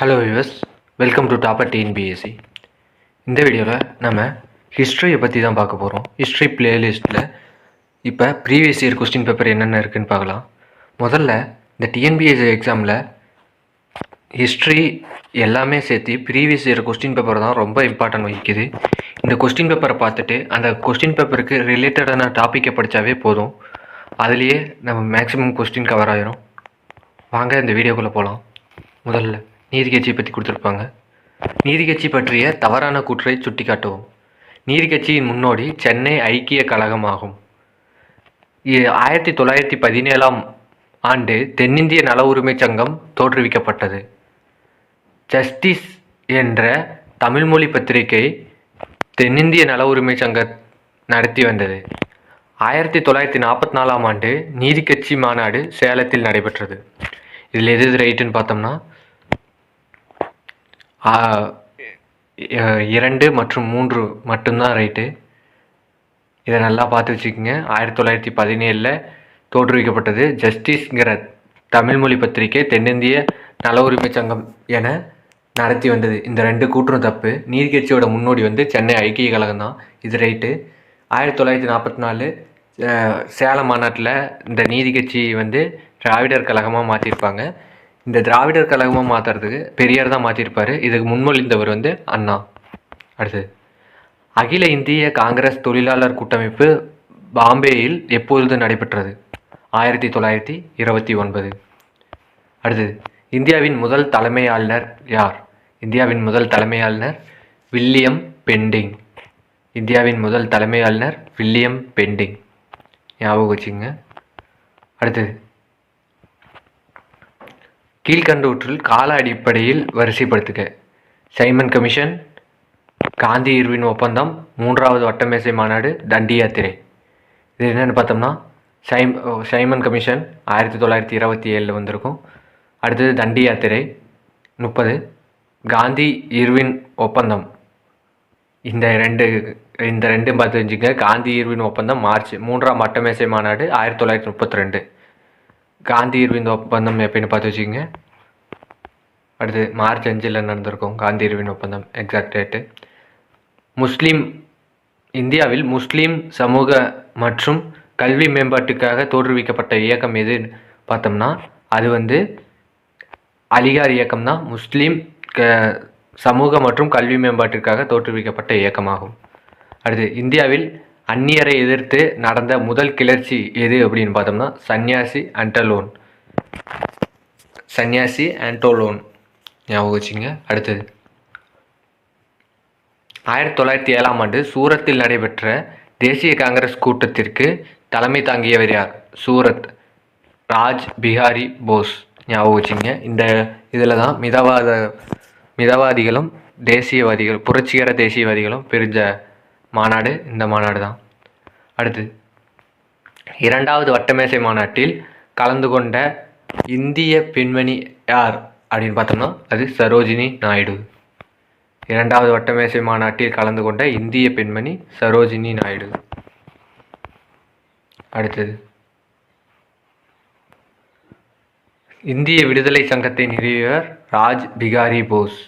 Hello viewers, welcome to topper TNPSC. இந்த வீடியோவில் நம்ம ஹிஸ்ட்ரியை பற்றி தான் பார்க்க போகிறோம். ஹிஸ்ட்ரி பிளேலிஸ்ட்டில் இப்போ ப்ரீவியஸ் இயர் கொஸ்டின் பேப்பர் என்னென்ன இருக்குதுன்னு பார்க்கலாம். முதல்ல இந்த டிஎன்பிஎஸ்சி எக்ஸாமில் ஹிஸ்ட்ரி எல்லாமே சேர்த்து ப்ரீவியஸ் இயர் கொஸ்டின் பேப்பர் தான் ரொம்ப இம்பார்ட்டன்ட் வகிக்குது. இந்த கொஸ்டின் பேப்பரை பார்த்துட்டு அந்த கொஸ்டின் பேப்பருக்கு ரிலேட்டடான டாப்பிக்கை படித்தாவே போதும், அதுலேயே நம்ம மேக்ஸிமம் கொஸ்டின் கவர் ஆகிரும். வாங்க இந்த வீடியோக்குள்ளே போகலாம். முதல்ல நீதிக்கட்சியை பற்றி கொடுத்துருப்பாங்க. நீதிக்கட்சி பற்றிய தவறான கூற்றை சுட்டி காட்டவும். நீதிக்கட்சியின் முன்னோடி சென்னை ஐக்கிய கழகம் ஆகும். 1917ஆம் ஆண்டு தென்னிந்திய நல உரிமை சங்கம் தோற்றுவிக்கப்பட்டது. ஜஸ்டிஸ் என்ற தமிழ்மொழி பத்திரிகை தென்னிந்திய நல உரிமை சங்கம் நடத்தி வந்தது. 1944ஆம் ஆண்டு நீதிக்கட்சி மாநாடு சேலத்தில் நடைபெற்றது. இதில் எது ரைட்டுன்னு பார்த்தோம்னா 2 மற்றும் 3 மட்டும்தான் ரைட்டு. இதை நல்லா பார்த்து வச்சுக்கோங்க. 1917 தோற்றுவிக்கப்பட்டது. ஜஸ்டிஸ்ங்கிற தமிழ்மொழி பத்திரிகை தென்னிந்திய நல உரிமை சங்கம் என நடத்தி வந்தது. இந்த 2 கூற்றும் தப்பு. நீதிக்கட்சியோட முன்னோடி சென்னை ஐக்கிய கழகம் தான், இது ரைட்டு. 1944 சேலம் மாநாட்டில் இந்த நீதிக்கட்சி திராவிடர் கழகமாக மாற்றிருப்பாங்க. இந்த திராவிடர் கழகமாக மாற்றுறதுக்கு பெரியார் தான் மாற்றிருப்பார். இதுக்கு முன்மொழிந்தவர் அண்ணா. அடுத்தது, அகில இந்திய காங்கிரஸ் தொழிலாளர் கூட்டமைப்பு பாம்பேயில் எப்பொழுது நடைபெற்றது? 1929. அடுத்தது, இந்தியாவின் முதல் தலைமை ஆளுநர் யார்? இந்தியாவின் முதல் தலைமை ஆளுநர் வில்லியம் பெண்டிங். இந்தியாவின் முதல் தலைமை ஆளுநர் வில்லியம் பெண்டிங், ஞாபகம் வச்சுங்க. அடுத்தது, கீழ்கண்டவற்றில் கால அடிப்படையில் வரிசைப்படுத்துக. சைமன் கமிஷன், காந்தி இர்வின் ஒப்பந்தம், 3வது வட்டமேசை மாநாடு, தண்டி யாத்திரை. இது என்னென்னு பார்த்தோம்னா சைமன் கமிஷன் 1927 வந்திருக்கும். அடுத்தது தண்டி யாத்திரை 30. காந்தி இர்வின் ஒப்பந்தம், இந்த ரெண்டும் பார்த்து வச்சுங்க. காந்தி இர்வின் ஒப்பந்தம் மார்ச் 3ஆம் வட்டமேசை மாநாடு 1932. காந்தி இர்வின் ஒப்பந்தம் எப்படின்னு பார்த்து வச்சுக்கோங்க. அடுத்து மார்ச் 5 நடந்திருக்கும் காந்தி இர்வின் ஒப்பந்தம், எக்ஸாக்ட் டேட்டு. இந்தியாவில் முஸ்லீம் சமூக மற்றும் கல்வி மேம்பாட்டுக்காக தோற்றுவிக்கப்பட்ட இயக்கம் எதுன்னு பார்த்தோம்னா அது அலிகார் இயக்கம் தான். முஸ்லீம் சமூக மற்றும் கல்வி மேம்பாட்டிற்காக தோற்றுவிக்கப்பட்ட இயக்கமாகும். அடுத்து, இந்தியாவில் அந்நியரை எதிர்த்து நடந்த முதல் கிளர்ச்சி எது அப்படின்னு பார்த்தோம்னா சன்னியாசி ஆண்டோலோன், ஞாபகம் வச்சுங்க. அடுத்தது, 1907ஆம் ஆண்டு சூரத்தில் நடைபெற்ற தேசிய காங்கிரஸ் கூட்டத்திற்கு தலைமை தாங்கியவர் யார்? சூரத், ராஜ் பிஹாரி போஸ், ஞாபகம் வச்சுங்க. இந்த இதில் தான் மிதவாதிகளும் தேசியவாதிகள், புரட்சிகர தேசியவாதிகளும் பிரிஞ்ச மாநாடு இந்த மாநாடு தான். அடுத்து, 2வது வட்டமேசை மாநாட்டில் கலந்து கொண்ட இந்திய பெண்மணி யார் அப்படின்னு பார்த்தோம்னா அது சரோஜினி நாயுடு. 2வது வட்டமேசை மாநாட்டில் கலந்து கொண்ட இந்திய பெண்மணி சரோஜினி நாயுடு. அடுத்தது, இந்திய விடுதலை சங்கத்தை நிறுவியவர் ராஜ் பிகாரி போஸ்.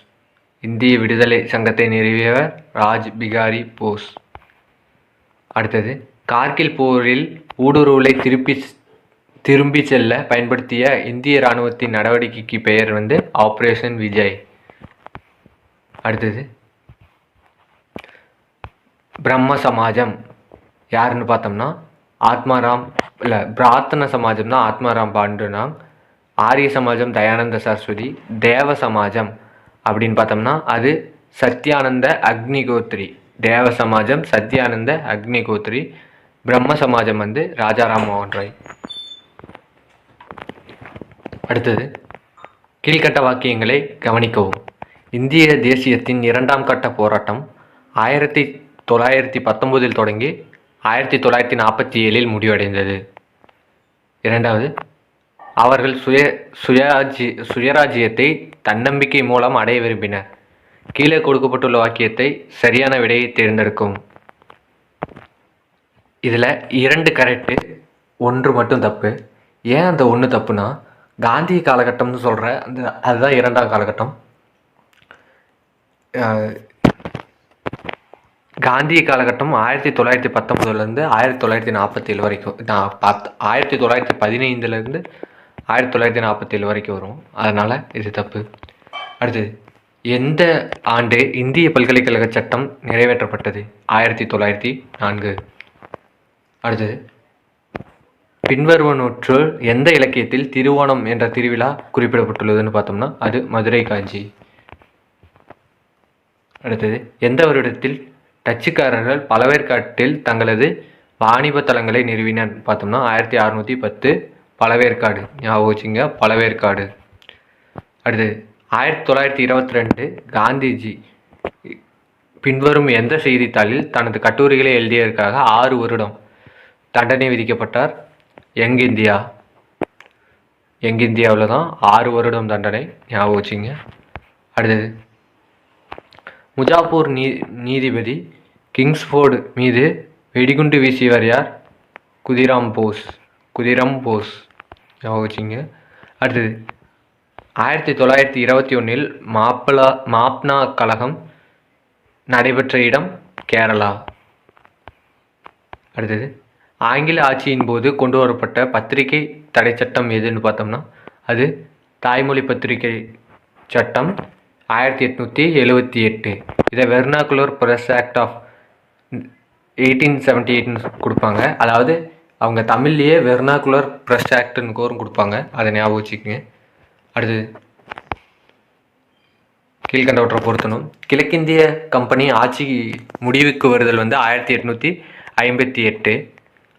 இந்திய விடுதலை சங்கத்தை நிறுவியவர் ராஜ் பிகாரி போஸ். அடுத்தது, கார்கில் போரில் ஊடுருவலை திரும்பி செல்ல பயன்படுத்திய இந்திய இராணுவத்தின் நடவடிக்கைக்கு பெயர் ஆப்ரேஷன் விஜய். அடுத்தது, பிரம்ம சமாஜம் யாருன்னு பார்த்தோம்னா பிரார்த்தன சமாஜம் தான் ஆத்மாராம் பாண்டுராங். ஆரிய சமாஜம் தயானந்த சரஸ்வதி. தேவ சமாஜம் அப்படின்னு பார்த்தோம்னா அது சத்யானந்த அக்னிகோத்ரி. தேவ சமாஜம் சத்யானந்த அக்னிகோத்ரி. பிரம்ம சமாஜம் ராஜாராம் மோகன் ராய். அடுத்தது, கீழ்கட்ட வாக்கியங்களை கவனிக்கவும். இந்திய தேசியத்தின் 2ஆம் கட்ட போராட்டம் 1919 தொடங்கி 1947 முடிவடைந்தது. 2வது, அவர்கள் சுயராஜ்யத்தை தன்னம்பிக்கை மூலம் அடைய விரும்பினர். கீழே கொடுக்கப்பட்டுள்ள வாக்கியத்தை சரியான விடையை தேர்ந்தெடுக்கும். இதில் 2 கரெக்டு, 1 மட்டும் தப்பு. ஏன் அந்த 1 தப்புனா காந்தி காலகட்டம்னு சொல்கிற அதுதான் 2ஆம் காலகட்டம். காந்திய காலகட்டம் 1919 1947 வரைக்கும் 1915 1947 வரைக்கும் வரும். அதனால் இது தப்பு. அடுத்தது, எந்த ஆண்டு இந்திய பல்கலைக்கழக சட்டம் நிறைவேற்றப்பட்டது? 1904. அடுத்தது, பின்வருவனவற்றுள் எந்த இலக்கியத்தில் திருவோணம் என்ற திருவிழா குறிப்பிடப்பட்டுள்ளதுன்னு பார்த்தோம்னா அது மதுரை காஞ்சி. அடுத்தது, எந்த வருடத்தில் டச்சுக்காரர்கள் பழவேற்காட்டில் தங்களது வாணிப தலங்களை நிறுவினர் பார்த்தோம்னா 1610 பழவேற்காடு. ஞாபகம் வச்சுங்க, பழவேற்காடு. அடுத்தது, 1922 காந்திஜி பின்வரும் எந்த செய்தித்தாளில் தனது கட்டுரைகளை எழுதியதற்காக 6 வருடம் தண்டனை விதிக்கப்பட்டார்? Young India. யங் இந்தியாவில் தான் 6 வருடம் தண்டனை. ஞாபகம் வச்சுங்க. அடுத்தது, முஜாப்பூர் நீதிபதி கிங்ஸ்ஃபோர்டு மீது வெடிகுண்டு வீசியவர் யார்? குதிராம் போஸ். ஞாபகம் வச்சுங்க. அடுத்தது, 1921 மாப்னா கழகம் நடைபெற்ற இடம் கேரளா. அடுத்தது, ஆங்கில ஆட்சியின் போது கொண்டு வரப்பட்ட பத்திரிகை தடை சட்டம் எதுன்னு பார்த்தோம்னா அது தாய்மொழி பத்திரிகை சட்டம் 1878. இதை வெர்னாகுலர் ப்ரெஸ் ஆக்ட் ஆஃப் 1878 கொடுப்பாங்க. அதாவது அவங்க தமிழ்லேயே வெர்னாகுலர் ப்ரெஸ் ஆக்ட்னு கொடுப்பாங்க. அதை ஞாபகம் வச்சுக்கோங்க. அடுத்தது, கீழ்கண்டவற்றை பொருத்தணும். கிழக்கிந்திய கம்பெனி ஆட்சி முடிவுக்கு வருதல் 1858.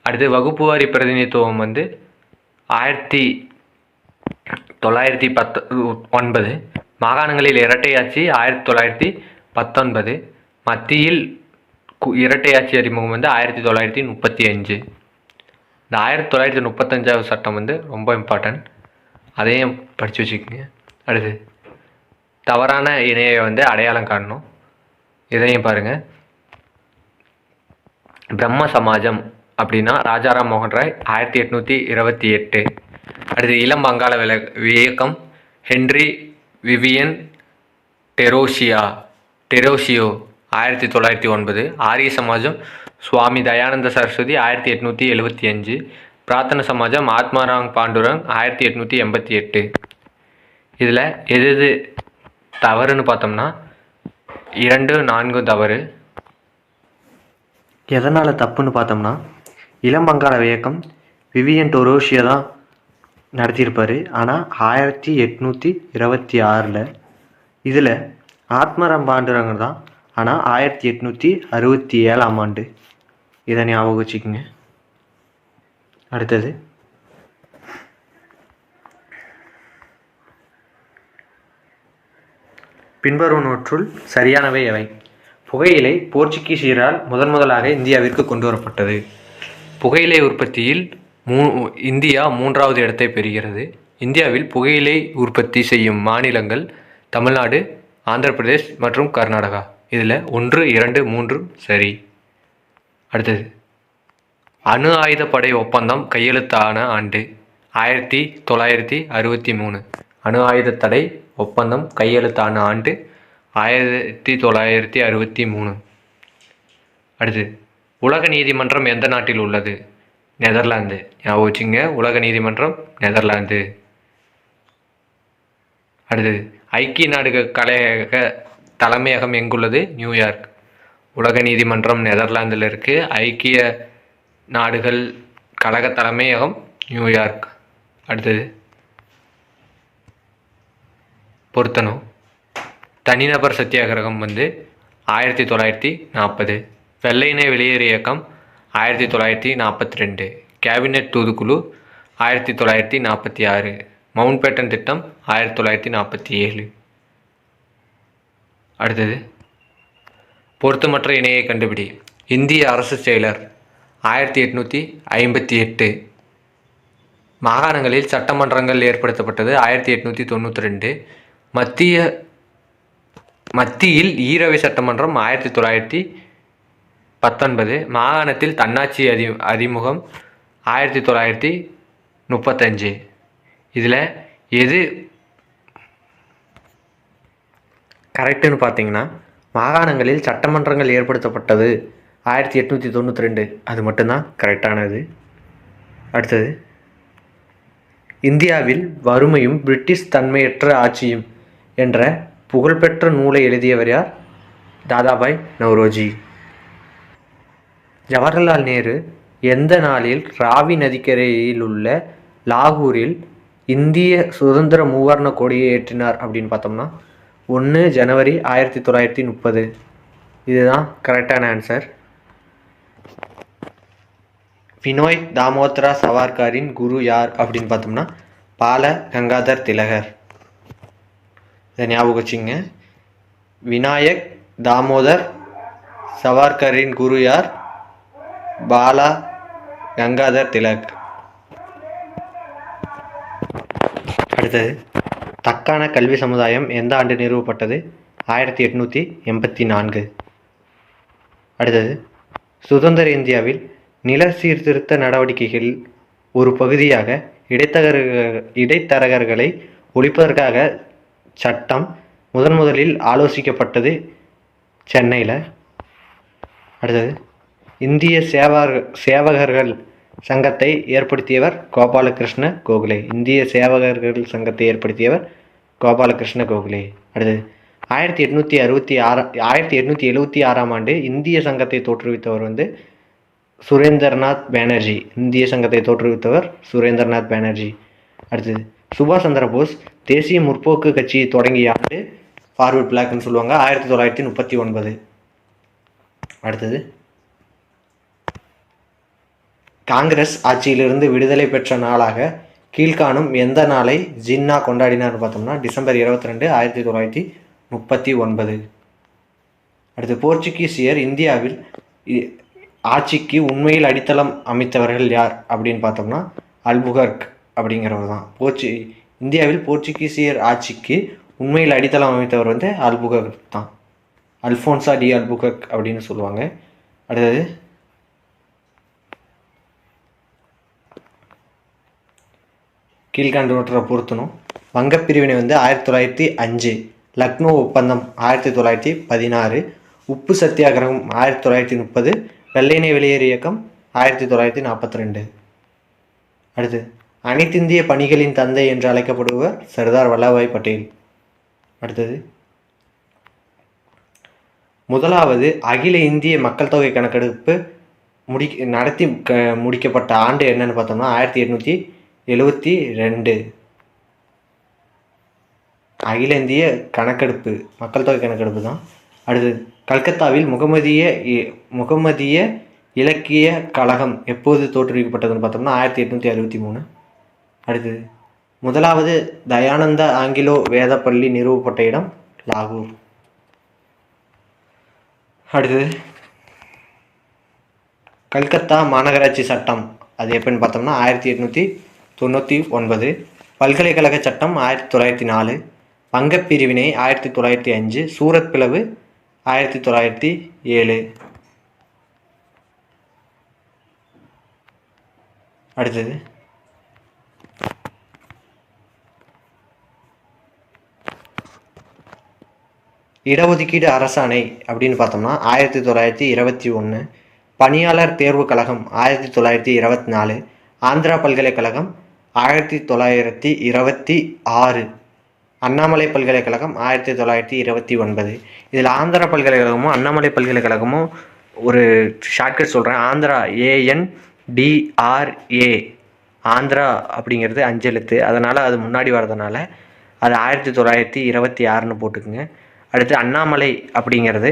அடுத்து, வகுப்புவாரி பிரதிநிதித்துவம் 1919. மாகாணங்களில் இரட்டையாட்சி 1919. மத்தியில் இரட்டையாட்சி அறிமுகம் 1935. இந்த 1935 சட்டம் ரொம்ப இம்பார்ட்டன்ட். அதையும் படித்து வச்சுக்கோங்க. அடுத்து, தவறான இணையை அடையாளம் காணணும். இதையும் பாருங்கள். பிரம்ம சமாஜம் அப்படின்னா ராஜாராம் மோகன் ராய் 1828. அடுத்து, இளம் வங்காள இயக்கம் ஹென்றி விவியன் டெரோசியோ 1909. ஆரிய சமாஜம் சுவாமி தயானந்த சரஸ்வதி 1875. பிரார்த்தன சமாஜம் ஆத்மாராம் பாண்டுரங் 1888. இதில் எது தவறுன்னு பார்த்தோம்னா 2, 4 தவறு. எதனால் தப்புன்னு பார்த்தோம்னா இளம் வங்காள இயக்கம் விவியன் டெரோசியோ தான் நடத்தியிருப்பார். ஆனால் 1826. இதில் ஆத்மாராம் பாண்டுரங்க தான். ஆனால் 1867 இதை ஞாபகம் வச்சுக்கோங்க. அடுத்தது, பின்வருவனவற்றுள் சரியானவை எவை? புகையிலை போர்ச்சுகீசியரால் முதலாக இந்தியாவிற்கு கொண்டு வரப்பட்டது. புகையிலை உற்பத்தியில் இந்தியா 3வது இடத்தை பெறுகிறது. இந்தியாவில் புகையிலை உற்பத்தி செய்யும் மாநிலங்கள் தமிழ்நாடு, ஆந்திர பிரதேஷ் மற்றும் கர்நாடகா. இதில் 1, 2, 3 சரி. அடுத்தது, அணு ஆயுதப்படை ஒப்பந்தம் கையெழுத்தான ஆண்டு 1963. அணு ஆயுத தடை ஒப்பந்தம் கையெழுத்தான ஆண்டு 1963. அடுத்து, உலக நீதிமன்றம் எந்த நாட்டில் உள்ளது? நெதர்லாந்து. ஞாபகம் வச்சுங்க, உலக நீதிமன்றம் நெதர்லாந்து. அடுத்தது, ஐக்கிய நாடுகள் கழக தலைமையகம் எங்குள்ளது? நியூயார்க். உலக நீதிமன்றம் நெதர்லாந்தில் இருக்குது. ஐக்கிய நாடுகள் கழக தலைமையகம் நியூயார்க். அடுத்தது, பொருத்தணும். தனிநபர் சத்தியாகிரகம் 1940. வெள்ளையினை வெளியேறு இயக்கம் 1942. கேபினெட் தூதுக்குழு 1946. மவுண்ட் பேட்டன் திட்டம் 1947. அடுத்தது, பொருத்தமற்ற இணையை கண்டுபிடி. இந்திய அரசு செயலர் 1858. மாகாணங்களில் சட்டமன்றங்கள் ஏற்படுத்தப்பட்டது 1892. மத்தியில் ஈரவை சட்டமன்றம் 1919. மாகாணத்தில் தன்னாட்சி அறிமுகம் 1935. இதில் எது கரெக்டுன்னு பார்த்தீங்கன்னா மாகாணங்களில் சட்டமன்றங்கள் ஏற்படுத்தப்பட்டது 1892, அது மட்டும்தான் கரெக்டானது. அடுத்தது, இந்தியாவில் வறுமையும் பிரிட்டிஷ் தன்மையற்ற ஆட்சியும் என்ற புகழ்பெற்ற நூலை எழுதியவர் யார்? தாதாபாய் நவ்ரோஜி. ஜவஹர்லால் நேரு எந்த நாளில் ராவி நதிக்கரையில் உள்ள லாகூரில் இந்திய சுதந்திர மூவர்ண கொடியை ஏற்றினார் அப்படின்னு பார்த்தோம்னா 1 ஜனவரி 1930. இதுதான் கரெக்டான ஆன்சர். வினோய் தாமோதரா சவார்கரின் குரு யார் அப்படின்னு பார்த்தோம்னா பால கங்காதர் திலகர். இதை ஞாபகம் வச்சுங்க. விநாயக் தாமோதர் சவார்கரின் குரு யார்? பாலா கங்காதர் திலக். அடுத்தது, தக்கான கல்வி சமுதாயம் எந்த ஆண்டு நிறுவப்பட்டது? 1884. அடுத்தது, சுதந்திர இந்தியாவில் நில சீர்திருத்த நடவடிக்கைகள் ஒரு பகுதியாக இடைத்தரகர்களை ஒழிப்பதற்காக சட்டம் முதலில் ஆலோசிக்கப்பட்டது சென்னையில். அடுத்தது, இந்திய சேவகர்கள் சங்கத்தை ஏற்படுத்தியவர் கோபாலகிருஷ்ண கோகலே. இந்திய சேவகர்கள் சங்கத்தை ஏற்படுத்தியவர் கோபாலகிருஷ்ண கோகலே. அடுத்தது, 1876ஆம் ஆண்டு இந்திய சங்கத்தை தோற்றுவித்தவர் சுரேந்திரநாத் பானர்ஜி. இந்திய சங்கத்தை தோற்றுவித்தவர் சுரேந்திரநாத் பானர்ஜி. அடுத்தது, சுபாஷ் சந்திர போஸ் தேசிய முற்போக்கு கட்சியை தொடங்கிய ஆண்டு ஃபார்வர்ட் பிளாக்னு சொல்லுவாங்க, 1939. அடுத்தது, காங்கிரஸ் ஆட்சியிலிருந்து விடுதலை பெற்ற நாளாக கீழ்காணும் எந்த நாளை ஜின்னா கொண்டாடினார் பார்த்தோம்னா டிசம்பர் 22, 1939. அடுத்து, போர்ச்சுகீசியர் இந்தியாவில் ஆட்சிக்கு உண்மையில் அடித்தளம் அமைத்தவர்கள் யார் அப்படின்னு பார்த்தோம்னா அல்புகர்க் அப்படிங்கிறவர் தான். இந்தியாவில் போர்ச்சுகீசியர் ஆட்சிக்கு உண்மையில் அடித்தளம் அமைத்தவர் அல்புகர்க் தான். அல்ஃபோன்சா டி அல்புகர்க் அப்படின்னு சொல்லுவாங்க. அடுத்தது, கீழ்கண்டவற்றை பொருத்தணும். வங்கப்பிரிவினை 1905, லக்னோ ஒப்பந்தம் 1916, உப்பு சத்தியாகிரகம் 1930, வெள்ளையனே வெளியேறு இயக்கம் 1942. அடுத்து, அனைத்திந்திய பணிகளின் தந்தை என்று அழைக்கப்படுபவர் சர்தார் வல்லபாய் பட்டேல். அடுத்தது, முதலாவது அகில இந்திய மக்கள் தொகை கணக்கெடுப்பு நடத்தி முடிக்கப்பட்ட ஆண்டு என்னன்னு பார்த்தோம்னா 1872. அகில இந்திய கணக்கெடுப்பு மக்கள் தொகை கணக்கெடுப்பு தான். அடுத்தது, கல்கத்தாவில் முகமதிய இலக்கிய கழகம் எப்போது தோற்றுவிக்கப்பட்டதுன்னு பார்த்தோம்னா 1863. அடுத்தது, முதலாவது தயானந்த ஆங்கிலோ வேத பள்ளி நிறுவப்பட்ட இடம் லாகூர். அடுத்தது, கல்கத்தா மாநகராட்சி சட்டம் அது எப்படின்னு பார்த்தோம்னா 1899. பல்கலைக்கழக சட்டம் 1904. வங்கப்பிரிவினை 1905. சூரத் பிளவு 1907. அடுத்தது, இடஒதுக்கீடு அரசாணை அப்படின்னு பார்த்தோம்னா 1921. பணியாளர் தேர்வு கழகம் 1924. ஆந்திரா பல்கலைக்கழகம் 1926. அண்ணாமலை பல்கலைக்கழகம் 1929. இதில் ஆந்திரா பல்கலைக்கழகமும் அண்ணாமலை பல்கலைக்கழகமும் ஒரு ஷார்ட்கட் சொல்கிறேன். ஆந்திரா ANDRA, ஆந்திரா அப்படிங்கிறது 5 எழுத்து, அதனால் அது முன்னாடி வர்றதுனால அது 1926ன்னு போட்டுக்குங்க. அடுத்து, அண்ணாமலை அப்படிங்கிறது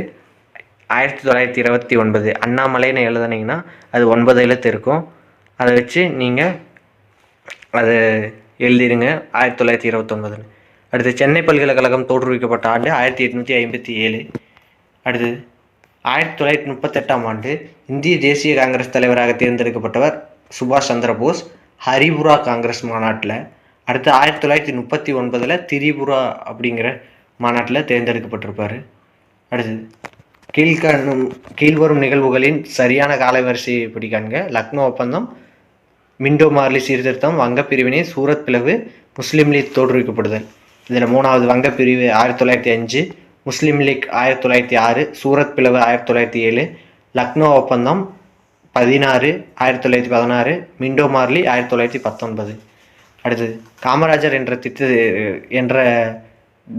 1929. அண்ணாமலைன்னு எழுதுனீங்கன்னா அது 9 எழுத்து இருக்கும். அதை வச்சு நீங்கள் அதை எழுதிடுங்க 1929. அடுத்து, சென்னை பல்கலைக்கழகம் தோற்றுவிக்கப்பட்ட ஆண்டு 1857. அடுத்து, 1938ஆம் ஆண்டு இந்திய தேசிய காங்கிரஸ் தலைவராக தேர்ந்தெடுக்கப்பட்டவர் சுபாஷ் சந்திர போஸ், ஹரிபுரா காங்கிரஸ் மாநாட்டில். அடுத்து, 1939 திரிபுரா அப்படிங்கிற மாநாட்டில் தேர்ந்தெடுக்கப்பட்டிருப்பார். அடுத்து, கீழ்வரும் நிகழ்வுகளின் சரியான காலவரிசை எப்படி காண்க. லக்னோ ஒப்பந்தம், மிண்டோ மார்லி சீர்திருத்தம், வங்கப்பிரிவினை, சூரத் பிளவு, முஸ்லீம் லீக் தோற்றுவிக்கப்படுதல். இதில் 3வது வங்கப்பிரிவு 1905, முஸ்லீம் லீக் 1906, சூரத் பிளவு 1907, லக்னோ ஒப்பந்தம் 16 1916, மிண்டோ மார்லி 1919. அடுத்தது காமராஜர் என்ற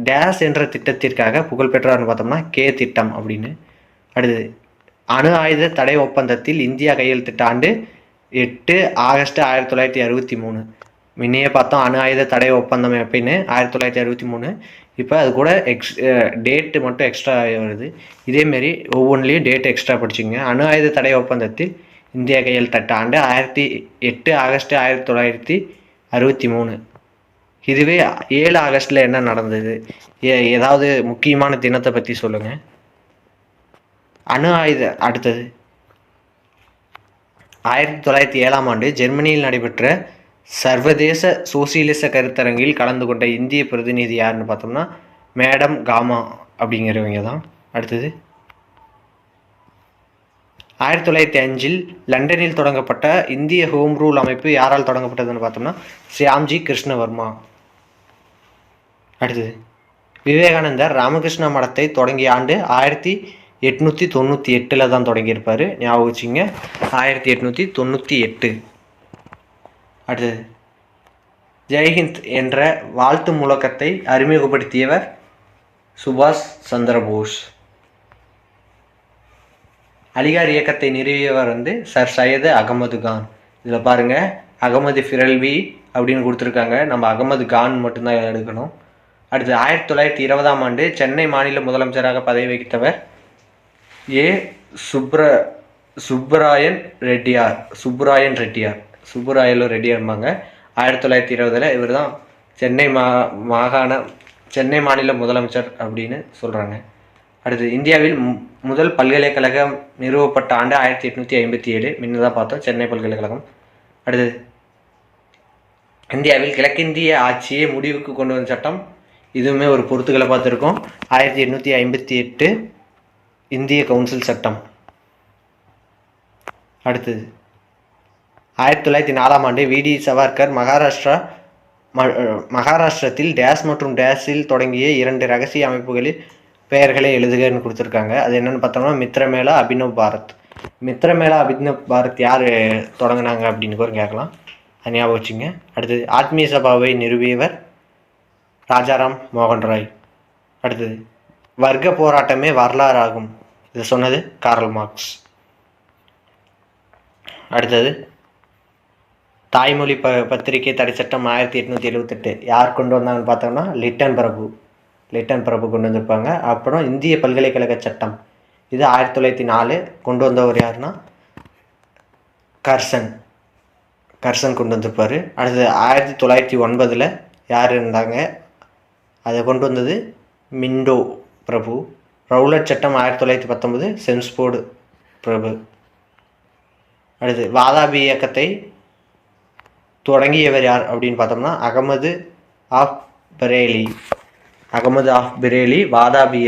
டேஸ் என்ற திட்டத்திற்காக புகழ்பெற்றார்னு பார்த்தோம்னா கே திட்டம் அப்படின்னு. அடுத்தது அணு ஆயுத தடை ஒப்பந்தத்தில் இந்தியா கையெழுத்திட்ட ஆண்டு 8 ஆகஸ்ட் 1963. முன்னையே பார்த்தோம் அணு ஆயுத தடை ஒப்பந்தம் எப்படின்னு 1963. இப்போ அது கூட டேட்டு மட்டும் எக்ஸ்ட்ரா வருது. இதேமாரி ஒவ்வொன்றிலையும் டேட் எக்ஸ்ட்ரா படிச்சுங்க. அணு ஆயுத தடை ஒப்பந்தத்தில் இந்தியா கையெழுத்திட்ட ஆண்டு 8 ஆகஸ்ட் 1963. இதுவே 7 ஆகஸ்டில் என்ன நடந்தது? ஏதாவது முக்கியமான தினத்தை பற்றி சொல்லுங்கள். அணு ஆயுத அடுத்தது 1907ஆம் ஆண்டு ஜெர்மனியில் நடைபெற்ற சர்வதேச சோசியலிச கருத்தரங்கில் கலந்து கொண்ட இந்திய பிரதிநிதி யாருன்னு பார்த்தோம்னா மேடம் காமா அப்படிங்கிறவங்க தான். அடுத்தது 1905 லண்டனில் தொடங்கப்பட்ட இந்திய ஹோம் ரூல் அமைப்பு யாரால் தொடங்கப்பட்டதுன்னு பார்த்தோம்னா சியாம்ஜி கிருஷ்ணவர்மா. அடுத்தது விவேகானந்தர் ராமகிருஷ்ண மடத்தை தொடங்கிய ஆண்டு 1898 தான் தொடங்கியிருப்பார். ஞாபகம் வச்சுங்க, 1898. அடுத்தது ஜெய்ஹிந்த் என்ற வாழ்த்து முழக்கத்தை அறிமுகப்படுத்தியவர் சுபாஷ் சந்திரபோஸ். அலிகார் இயக்கத்தை நிறுவியவர் சர் சையது அகமது கான். இதில் பாருங்கள் அகமது ஃபிரல்வி அப்படின்னு கொடுத்துருக்காங்க, நம்ம அகமது கான் மட்டும்தான் எடுக்கணும். அடுத்து 1920ஆம் ஆண்டு சென்னை மாநில முதலமைச்சராக பதவி வகித்தவர் ஏ. சுப்புராயன் ரெட்டியார். ரெட்டியார்பாங்க. 1920 இவர் தான் சென்னை மாநில முதலமைச்சர் அப்படின்னு சொல்கிறாங்க. அடுத்து இந்தியாவில் முதல் பல்கலைக்கழகம் நிறுவப்பட்ட ஆண்டு 1857. முன்னதான் பார்த்தோம் சென்னை பல்கலைக்கழகம். அடுத்தது இந்தியாவில் கிழக்கிந்திய ஆட்சியை முடிவுக்கு கொண்டு வந்த சட்டம், இதுவுமே ஒரு பொறுத்துக்களை பார்த்துருக்கோம். 1858 இந்திய கவுன்சில் சட்டம். அடுத்தது 1904ஆம் ஆண்டு வி.டி. சவர்கர் மகாராஷ்டிரத்தில் டேஸ் மற்றும் டேஸில் தொடங்கிய 2 ரகசிய அமைப்புகளில் பெயர்களை எழுதுகன்னு கொடுத்துருக்காங்க. அது என்னென்னு பார்த்தோம்னா மித்ரமேளா, அபினவ் பாரத். மித்ரமேளா, அபினவ் பாரத் யார் தொடங்கினாங்க அப்படின்னு கூட கேட்கலாம், அது ஞாபகம் வச்சுங்க. அடுத்தது ஆத்மீய சபாவை நிறுவியவர் ராஜாராம் மோகன் ராய். அடுத்தது வர்க்க போராட்டமே வரலாறு ஆகும், இதை சொன்னது கார்ல் மார்க்ஸ். அடுத்தது தாய்மொழி பத்திரிகை தடை சட்டம் 1878 யார் கொண்டு வந்தாங்கன்னு பார்த்தோம்னா லிட்டன் பிரபு கொண்டு வந்திருப்பாங்க. அப்புறம் இந்திய பல்கலைக்கழக சட்டம், இது 1904 கொண்டு வந்தவர் யாருன்னா கர்சன் கொண்டு வந்திருப்பார். அடுத்தது 1909 யார் இருந்தாங்க, அதை கொண்டு வந்தது மிண்டோ பிரபு. ரவுலட் சட்டம் 1919 சென்ஸ்போர்டு பிரபு. அடுத்து வாதாபி இயக்கத்தை தொடங்கியவர் யார் அப்படின்னு பார்த்தோம்னா அகமது ஆஃப் பிரேலி. வாதாபி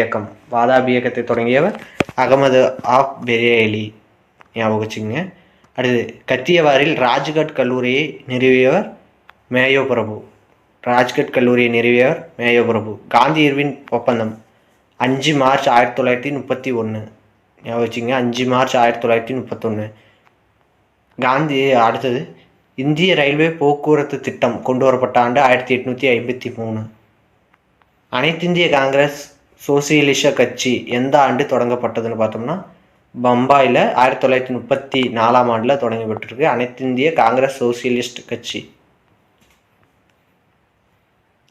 இயக்கத்தை தொடங்கியவர் அகமது ஆஃப் பிரேலி, ஞாபகம் வச்சுங்க. அடுத்து கத்தியவாரில் ராஜ்கட் கல்லூரியை நிறுவியவர் மேயோ பிரபு. காந்தி இர்வின் ஒப்பந்தம் 5 மார்ச் 1931, ஞாபகம் வச்சுங்க, 5 மார்ச் 1931. காந்தி. அடுத்தது இந்திய ரயில்வே போக்குவரத்து திட்டம் கொண்டு வரப்பட்ட ஆண்டு 1853. அனைத்திந்திய காங்கிரஸ் சோசியலிச கட்சி எந்த ஆண்டு தொடங்கப்பட்டதுன்னு பார்த்தோம்னா பம்பாயில் 1934ஆம் ஆண்டில் தொடங்கப்பட்டிருக்கு அனைத்திந்திய காங்கிரஸ் சோசியலிஸ்ட் கட்சி.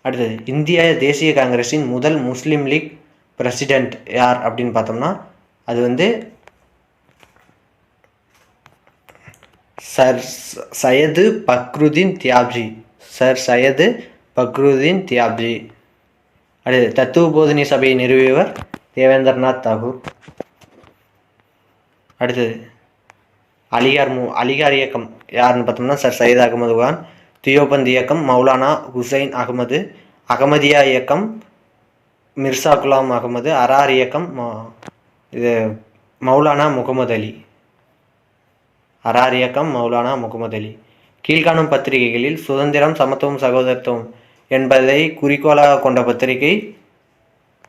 அடுத்தது இந்திய தேசிய காங்கிரஸின் முதல் முஸ்லீம் லீக் பிரசிடெண்ட் யார் அப்படின்னு பார்த்தோம்னா அது சர் சையது பக்ருதீன் தியாப்ஜி. அடுத்து தத்துவ போதனை சபையை நிறுவியவர் தேவேந்திரநாத் தாகூர். அடுத்தது அலிகார் இயக்கம் யாருன்னு பார்த்தோம்னா சர் சையத் அகமது கான். தியோபந்த் இயக்கம் மௌலானா ஹுசைன் அகமது. அகமதியா இயக்கம் மிர்சா குலாம் அகமது. அரார் இயக்கம் மௌலானா முகமது அலி. கீழ்காணும் பத்திரிகைகளில் சுதந்திரம், சமத்துவம், சகோதரத்துவம் என்பதை குறிக்கோளாக கொண்ட பத்திரிகை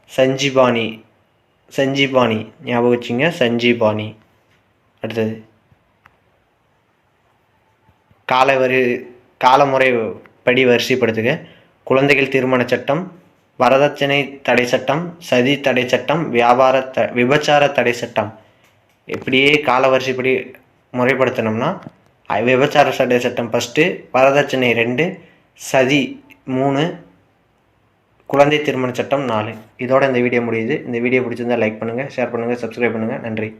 சஞ்சீபானி சஞ்சீபானி ஞாபகம் வச்சுங்க, சஞ்சீபானி. அடுத்தது காலமுறை படி வரிசைப்படுத்துக. குழந்தைகள் திருமண சட்டம், வரதட்சணை தடை சட்டம், சதி தடை சட்டம், விபச்சார தடை சட்டம். இப்படியே கால வரிசைப்படி முறைப்படுத்தினோம்னா விபச்சார தடை சட்டம் ஃபஸ்ட்டு, வரதட்சணை 2, சதி 3, குழந்தை திருமண சட்டம் 4. இதோட இந்த வீடியோ முடியுது. இந்த வீடியோ பிடிச்சிருந்தால் லைக் பண்ணுங்கள், ஷேர் பண்ணுங்கள், சப்ஸ்கிரைப் பண்ணுங்கள். நன்றி.